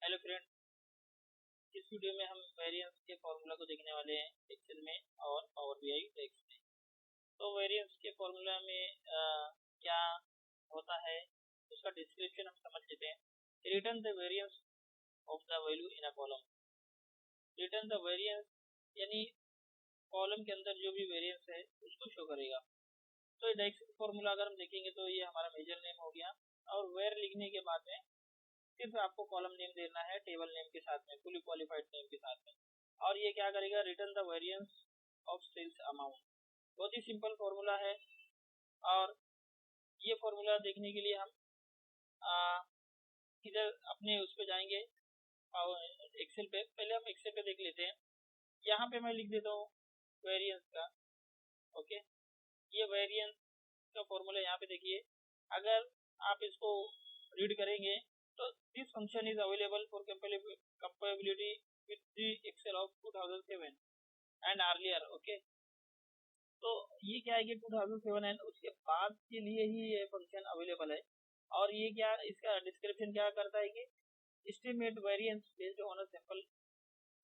Hello friend, इस video में हम वेरिएंस के फॉर्मूला को देखने वाले हैं एक्सेल में और पावर बीआई टेक्स्ट में। तो वेरिएंस के फॉर्मूला में क्या होता है उसका डिस्क्रिप्शन हम समझ लेते हैं। Return the variance of the value in a column. Return the variance यानी कॉलम के अंदर जो भी वेरिएंस है उसको शो करेगा। तो एक्सेल फॉर्मूला अगर हम देखेंगे तो ये हमारा मेजर नेम हो गया, और वेर लिखने के बाद में सिर्फ आपको कॉलम नेम देना है टेबल नेम के साथ में, फुली क्वालिफाइड नेम के साथ में। और ये क्या करेगा, return the variance of sales amount. बहुत ही सिंपल फॉर्मूला है। और ये फॉर्मूला देखने के लिए हम इधर अपने उस पर जाएंगे एक्सेल पे। पहले हम एक्सेल पे देख लेते हैं। यहाँ पे मैं लिख देता हूँ वेरिएंस का। ओके, ये वेरिएंस का फॉर्मूला यहाँ पे देखिए। अगर आप इसको रीड करेंगे तो this function is available for compatibility with the Excel of 2007 and earlier. Okay, तो ये क्या है कि 2007 एंड उसके बाद के लिए ही ये फंक्शन अवेलेबल है। और ये क्या, इसका डिस्क्रिप्शन क्या करता है कि estimate variance based on a sample.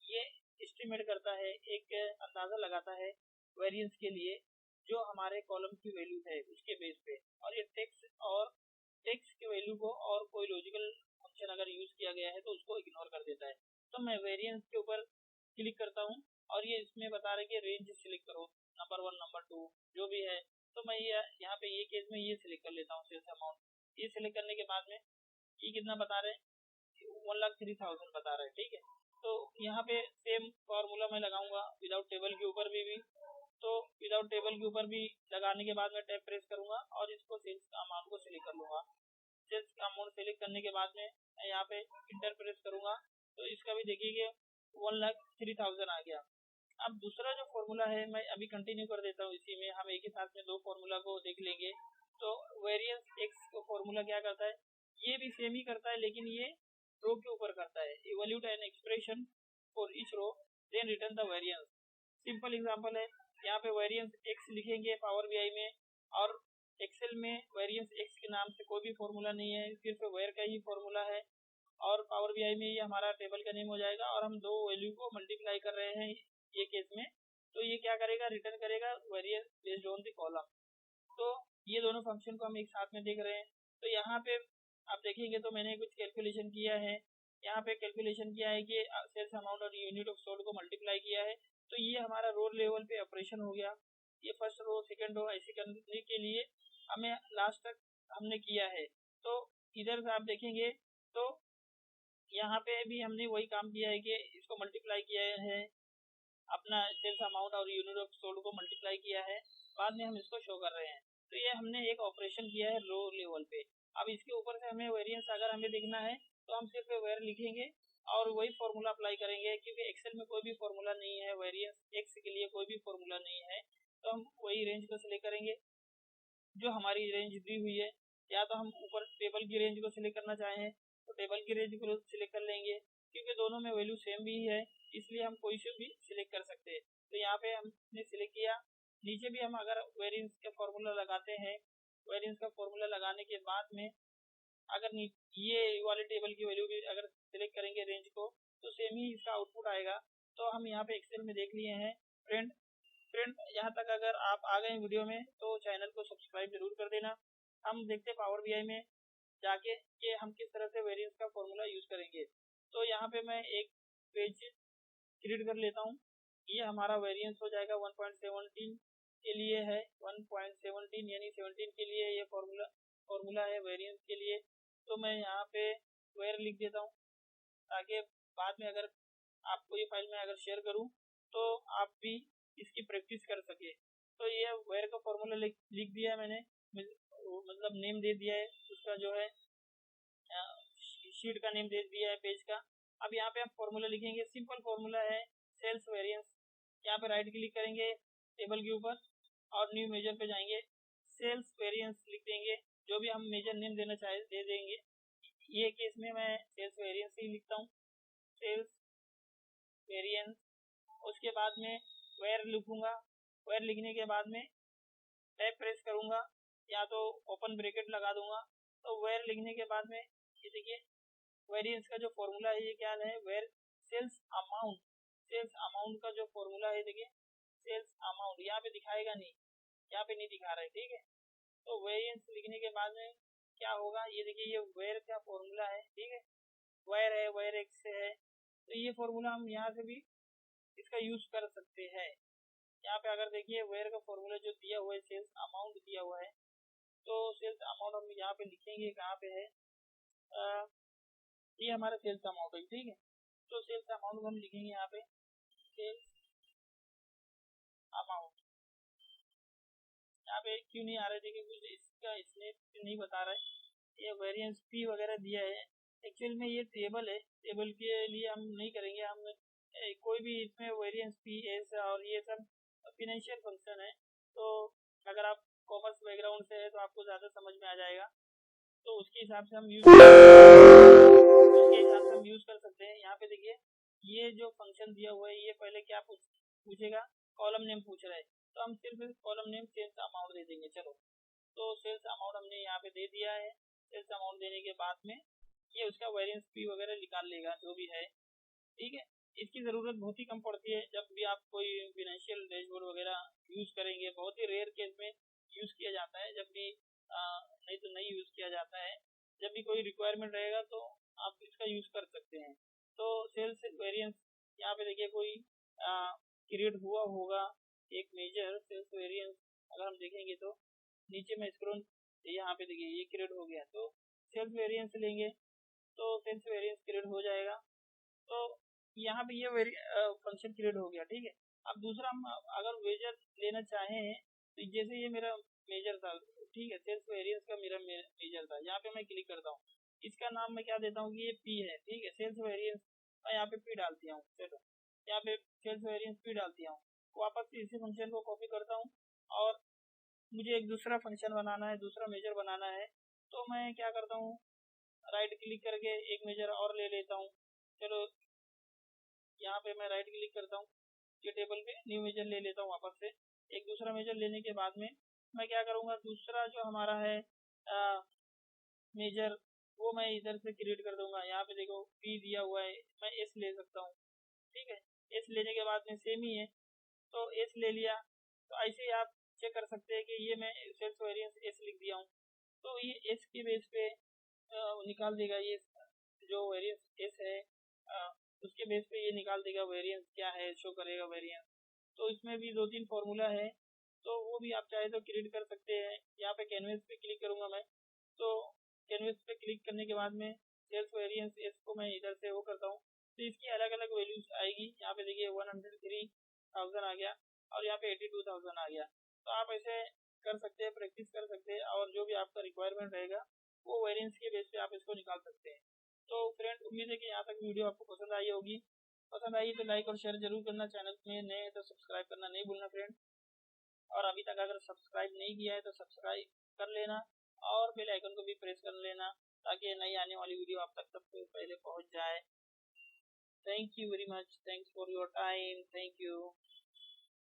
ये एस्टिमेट करता है, एक अंदाजा लगाता है वेरिएंस के लिए जो हमारे कॉलम की वैल्यू है उसके बेस पे। और ये टेक्स्ट के वैल्यू को और कोई लॉजिकल फंक्शन अगर यूज किया गया है तो उसको इग्नोर कर देता है। तो मैं वेरिएंस के ऊपर क्लिक करता हूँ और ये इसमें बता रहे कि रेंज सिलेक्ट करो, नंबर 1 नंबर 2 जो भी है। तो मैं यहाँ पे ये केस में ये सिलेक्ट कर लेता हूँ, सेल्स अमाउंट। ये सिलेक्ट करने के बाद में ये कितना बता रहे हैं, 1,03,000 बता रहे हैं। ठीक है, तो यहाँ पे सेम फॉर्मूला मैं लगाऊंगा विदाउट टेबल के ऊपर भी। तो विदाउट टेबल के ऊपर भी लगाने के बाद मैं टैब प्रेस करूंगा और इसको सेल्स का अमाउंट को सिलेक्ट कर लूंगा। सेल्स का अमाउंट सिलेक्ट करने के बाद में मैं यहाँ पे इंटर प्रेस करूंगा तो इसका भी देखिए 1,03,000 आ गया। अब दूसरा जो फॉर्मूला है मैं अभी कंटिन्यू कर देता हूँ। इसी में हम एक ही साथ में दो फॉर्मूला को देख लेंगे। तो वेरिएंस एक्स का फॉर्मूला क्या करता है, ये भी सेम ही करता है लेकिन ये रो के ऊपर करता है। Evaluate an expression for each row then return the variance. Simple example है, यहाँ पे वेरिएंस एक्स लिखेंगे पावर बीआई में, और एक्सेल में वेरिएंस एक्स के नाम से कोई भी फॉर्मूला नहीं है, सिर्फ वेर का ही फॉर्मूला है। और पावर बीआई में ये हमारा टेबल का नेम हो जाएगा और हम दो वैल्यू को मल्टीप्लाई कर रहे हैं ये केस में। तो ये क्या करेगा, रिटर्न करेगा variance based on the column. तो ये दोनों फंक्शन को हम एक साथ में देख रहे हैं। तो यहाँ पे आप देखेंगे तो मैंने कुछ कैलकुलेशन किया है। यहाँ पे कैलकुलेशन किया है कि सेल्स अमाउंट और यूनिट ऑफ सोल्ड को मल्टीप्लाई किया है। तो ये हमारा रो लेवल पे ऑपरेशन हो गया। ये फर्स्ट रो सेकंड रो ऐसे करने के लिए हमें लास्ट तक हमने किया है। तो इधर से आप देखेंगे तो यहाँ पे भी हमने वही काम किया है कि इसको मल्टीप्लाई किया है, अपना सेल्स अमाउंट और यूनिट ऑफ सोल्ड को मल्टीप्लाई किया है, बाद में हम इसको शो कर रहे हैं। तो ये हमने एक ऑपरेशन किया है रो लेवल पे। अब इसके ऊपर से हमें वेरिएंस अगर हमें देखना है तो हम सिर्फ वेर लिखेंगे और वही फॉर्मूला अप्लाई करेंगे, क्योंकि एक्सेल में कोई भी फॉर्मूला नहीं है, वेरिएंस एक्स के लिए कोई भी फॉर्मूला नहीं है। तो हम वही रेंज को सिलेक्ट करेंगे जो हमारी रेंज दी हुई है। या तो हम ऊपर टेबल की रेंज को सिलेक्ट करना चाहें तो टेबल की रेंज को सिलेक्ट कर लेंगे, क्योंकि दोनों में वैल्यू सेम भी है इसलिए हम कोई से भी सिलेक्ट कर सकते हैं। तो यहाँ पे हमने सिलेक्ट किया। नीचे भी हम अगर वेरिएंस का फॉर्मूला लगाते हैं, वेरिएंस का फॉर्मूला लगाने के बाद में अगर ये वाले टेबल की वैल्यू भी अगर सिलेक्ट करेंगे रेंज को तो सेम ही इसका आउटपुट आएगा। तो हम यहाँ पे एक्सेल में देख लिए हैं। फ्रेंड यहाँ तक अगर आप आ गए वीडियो में तो चैनल को सब्सक्राइब जरूर कर देना। हम देखते हैं पावर बीआई में जाके कि हम किस तरह से वेरिएंस का फॉर्मूला यूज करेंगे। तो यहाँ पे मैं एक पेज क्रिएट कर लेता हूँ। ये हमारा वेरिएंस हो जाएगा 1.17 के लिए है, 1.17 यानी 17 के लिए ये फॉर्मूला है वेरिएंस के लिए। तो मैं यहाँ पे वेर लिख देता हूँ ताकि बाद में अगर आपको ये फाइल में अगर शेयर करूँ तो आप भी इसकी प्रैक्टिस कर सके। तो ये वेर का फॉर्मूला लिख दिया है मैंने, मतलब नेम दे दिया है उसका, जो है शीट का नेम दे दिया है पेज का। अब यहाँ पे हम फॉर्मूला लिखेंगे, सिंपल फॉर्मूला है सेल्स वेरिएंस। यहाँ पे राइट क्लिक करेंगे टेबल के ऊपर और न्यू मेजर पे जाएंगे, सेल्स वेरिएंस लिख देंगे, जो भी हम मेजर नेम देना चाहे दे देंगे। ये केस में मैं सेल्स वेरिएंस ही लिखता हूँ, सेल्स वेरिएंस। उसके बाद में वेर लिखूंगा, वेर लिखने के बाद में टैब प्रेस करूंगा या तो ओपन ब्रैकेट लगा दूंगा। तो वेर लिखने के बाद में ये देखिए वेरिएंस का जो फॉर्मूला है ये क्या है, वेर सेल्स अमाउंट का जो फॉर्मूला है, देखिए सेल्स अमाउंट यहाँ पे दिखाएगा नहीं, यहाँ पे नहीं दिखा रहा है, ठीक है। तो वेरिएंस लिखने के बाद में क्या होगा, ये देखिए ये वेर का फॉर्मूला है, ठीक है, वेर है, वेर एक्स है, तो ये फॉर्मूला हम यहाँ से भी इसका यूज कर सकते हैं। यहाँ पे अगर देखिए वेर का फॉर्मूला जो दिया हुआ है, सेल्स अमाउंट दिया हुआ है, तो सेल्स अमाउंट हम यहाँ पे लिखेंगे, कहाँ पे है, ये हमारा सेल्स अमाउंट है, ठीक है। तो सेल्स अमाउंट हम लिखेंगे यहाँ पे सेल्स अमाउंट। यहाँ पे क्यों नहीं आ रहा है, देखिए कुछ इसका इसने नहीं बता रहा है, ये वेरिएंस पी वगैरह दिया है, एक्चुअल में ये टेबल है, टेबल के लिए हम नहीं करेंगे, हम कोई भी इसमें वेरिएंस पी एस और ये सब फिनेंशियल फंक्शन है, तो अगर आप कॉमर्स बैकग्राउंड से है तो आपको ज़्यादा समझ में आ जाएगा, तो उसके हिसाब से हम यूज कर सकते हैं। यहाँ पे देखिए ये जो फंक्शन दिया हुआ है, ये पहले क्या पूछेगा, कॉलम नेम पूछ रहा है, तो हम सिर्फ कॉलम नेम सेल्स अमाउंट दे देंगे, चलो। तो सेल्स अमाउंट हमने यहाँ पे दे दिया है, सेल्स अमाउंट देने के बाद में ये उसका वेरिएंस पी वगैरह निकाल लेगा जो भी है, ठीक है। इसकी ज़रूरत बहुत ही कम पड़ती है जब भी आप कोई फिनेंशियल डैशबोर्ड वगैरह यूज़ करेंगे, बहुत ही रेयर केस में यूज़ किया जाता है, जब भी नहीं तो नहीं यूज़ किया जाता है, जब भी कोई रिक्वायरमेंट रहेगा तो आप इसका यूज़ कर सकते हैं। तो सेल्स वेरिएंस यहाँ पे देखिए कोई क्रिएट हुआ होगा एक मेजर सेल्स वेरिएंस, अगर हम देखेंगे तो नीचे में स्क्रॉल, यहाँ पे देखिए ये क्रिएट हो गया, तो सेल्स वेरिएंस लेंगे तो सेल्स वेरिएंस क्रिएट हो जाएगा, तो यहाँ पे ये फंक्शन क्रिएट हो गया, ठीक है। अब दूसरा हम अगर मेजर लेना चाहें, तो जैसे ये मेरा मेजर था, ठीक है, सेल्स वेरिएंस का मेरा मेजर था, यहाँ पे मैं क्लिक करता हूँ, इसका नाम मैं क्या देता हूँ कि ये पी है, ठीक है, सेल्स वेरिएंस, मैं यहाँ पे पी डाल दिया हूँ, चलो यहाँ पे सेल्स वेरिएंस पी डाल दिया हूँ, वापस इसी फंक्शन को कॉपी करता हूँ और मुझे एक दूसरा फंक्शन बनाना है, दूसरा मेजर बनाना है, तो मैं क्या करता हूँ, राइट क्लिक करके एक मेजर और ले लेता हूँ, चलो यहाँ पे मैं राइट क्लिक करता हूँ, ये टेबल पे न्यू मेजर ले लेता हूँ, वापस से एक दूसरा मेजर लेने के बाद में मैं क्या करूँगा, दूसरा जो हमारा है मेजर, वो मैं इधर से क्रिएट कर दूंगा, यहाँ पे देखो पी दिया हुआ है, मैं एस ले सकता हूँ, ठीक है, एस लेने के बाद में सेम ही है, तो एस ले लिया, तो ऐसे ही आप चेक कर सकते हैं कि ये मैं सेल्स वेरिएंस एस लिख दिया हूँ, तो ये एस के बेस पे निकाल देगा, ये जो वेरिएंस एस है उसके बेस पे ये निकाल देगा वेरिएंस क्या है, शो करेगा वेरिएंस। तो इसमें भी 2-3 फॉर्मूला है, तो वो भी आप चाहे तो क्रिएट कर सकते हैं। यहाँ पे कैनवस पे क्लिक करूँगा मैं, तो कैनवस पे क्लिक करने के बाद में सेल्स वेरिएंस एस को मैं इधर से वो करता हूँ, तो इसकी अलग अलग वैल्यूज आएगी, यहाँ पे देखिए 103,000 आ गया और यहाँ पे 82,000 आ गया, तो आप ऐसे कर सकते हैं, प्रैक्टिस कर सकते हैं, और जो भी आपका रिक्वायरमेंट रहेगा वो वेरिएंस के बेस पे आप इसको निकाल सकते हैं। तो फ्रेंड उम्मीद है कि यहाँ तक वीडियो आपको पसंद आई होगी, पसंद आई तो लाइक और शेयर जरूर करना, चैनल में नए हैं तो सब्सक्राइब करना नहीं भूलना फ्रेंड, और अभी तक अगर सब्सक्राइब नहीं किया है तो सब्सक्राइब कर लेना और बेल आइकन को भी प्रेस कर लेना, ताकि नई आने वाली वीडियो आप तक सबसे पहले पहुंच जाए। Thank you very much, thanks for your time, thank you.